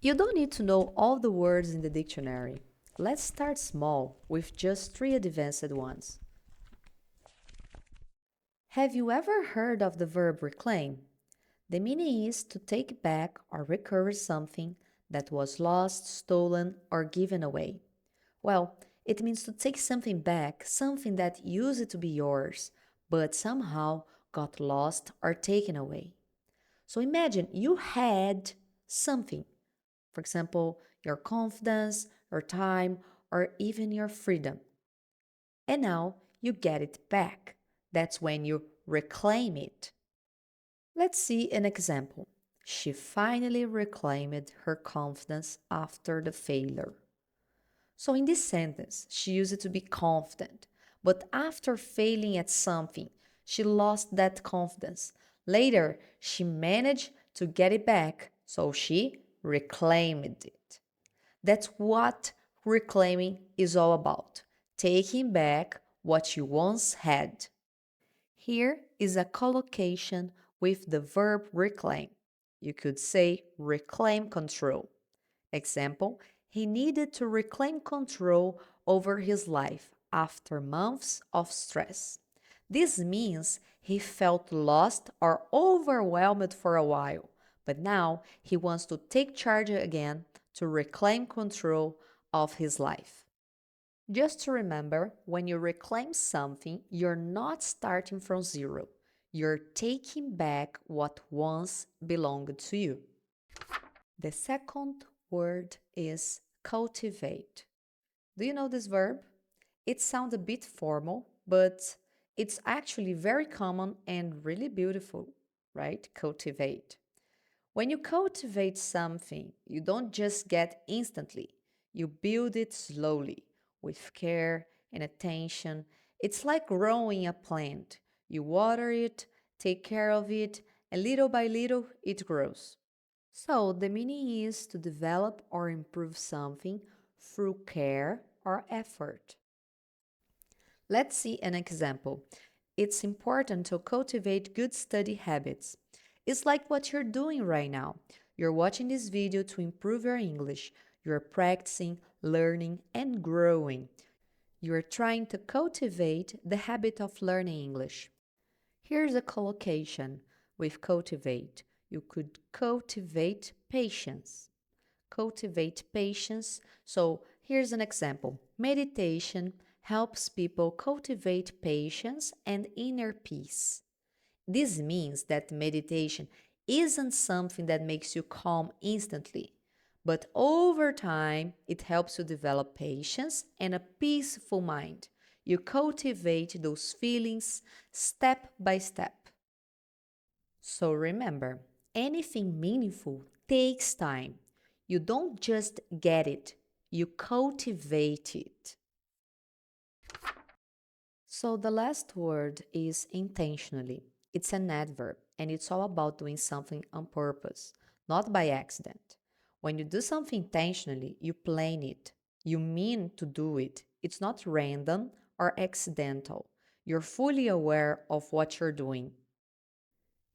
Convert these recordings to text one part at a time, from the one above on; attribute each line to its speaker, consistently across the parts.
Speaker 1: You don't need to know all the words in the dictionary. Let's start small with just three advanced ones. Have you ever heard of the verb reclaim? The meaning is to take back or recover something that was lost, stolen, or given away. Well, it means to take something back, something that used to be yours, but somehow got lost or taken away. So imagine you had something, for example, your confidence, your time, or even your freedom. And now you get it back. That's when you reclaim it. Let's see an example. She finally reclaimed her confidence after the failure. So, in this sentence, she used it to be confident, but after failing at something, she lost that confidence. Later, she managed to get it back, so she reclaimed it. That's what reclaiming is all about, taking back what you once had. Here is a collocation with the verb reclaim. You could say reclaim control. Example, he needed to reclaim control over his life after months of stress. This means he felt lost or overwhelmed for a while, but now he wants to take charge again to reclaim control of his life. Just to remember, when you reclaim something, you're not starting from zero. You're taking back what once belonged to you. The second word is cultivate. Do you know this verb? It sounds a bit formal, but it's actually very common and really beautiful, right? Cultivate. When you cultivate something, you don't just get instantly, you build it slowly with care and attention. It's like growing a plant. You water it, take care of it, and little by little it grows. So, the meaning is to develop or improve something through care or effort. Let's see an example. It's important to cultivate good study habits. It's like what you're doing right now. You're watching this video to improve your English. You're practicing, learning, and growing. You're trying to cultivate the habit of learning English. Here's a collocation with cultivate. You could cultivate patience. Cultivate patience. So, here's an example. Meditation helps people cultivate patience and inner peace. This means that meditation isn't something that makes you calm instantly, but over time it helps you develop patience and a peaceful mind. You cultivate those feelings step by step. So remember, anything meaningful takes time. You don't just get it, you cultivate it. So the last word is intentionally. It's an adverb and it's all about doing something on purpose, not by accident. When you do something intentionally, you plan it. You mean to do it. It's not random or accidental. You're fully aware of what you're doing.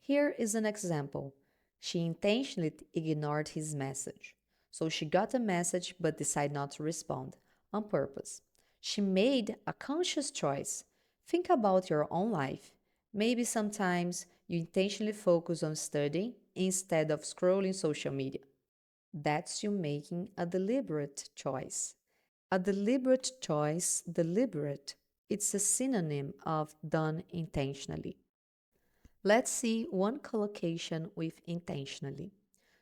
Speaker 1: Here is an example. She intentionally ignored his message. So she got a message but decided not to respond on purpose. She made a conscious choice. Think about your own life. Maybe sometimes you intentionally focus on studying instead of scrolling social media. That's you making a deliberate choice. A deliberate choice, deliberate. It's a synonym of done intentionally. Let's see one collocation with intentionally.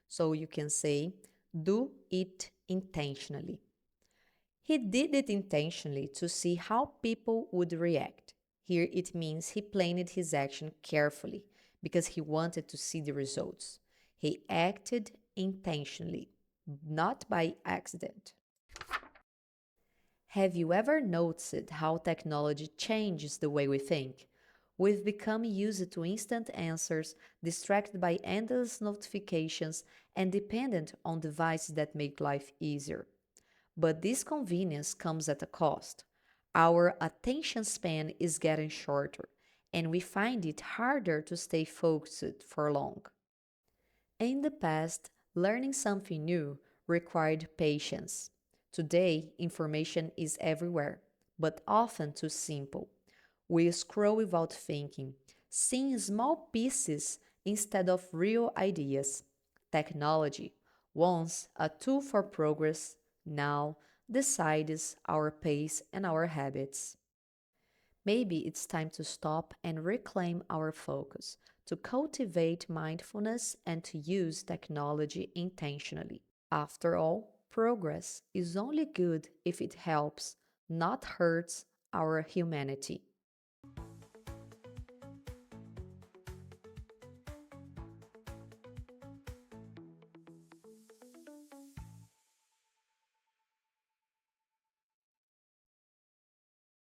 Speaker 1: So you can say, do it intentionally. He did it intentionally to see how people would react. Here it means he planned his action carefully because he wanted to see the results. He acted intentionally, not by accident. Have you ever noticed how technology changes the way we think? We've become used to instant answers, distracted by endless notifications, and dependent on devices that make life easier. But this convenience comes at a cost. Our attention span is getting shorter, and we find it harder to stay focused for long. In the past, learning something new required patience. Today, information is everywhere, but often too simple. We scroll without thinking, seeing small pieces instead of real ideas. Technology, once a tool for progress, now decides our pace and our habits. Maybe it's time to stop and reclaim our focus, to cultivate mindfulness and to use technology intentionally. After all, progress is only good if it helps, not hurts, our humanity.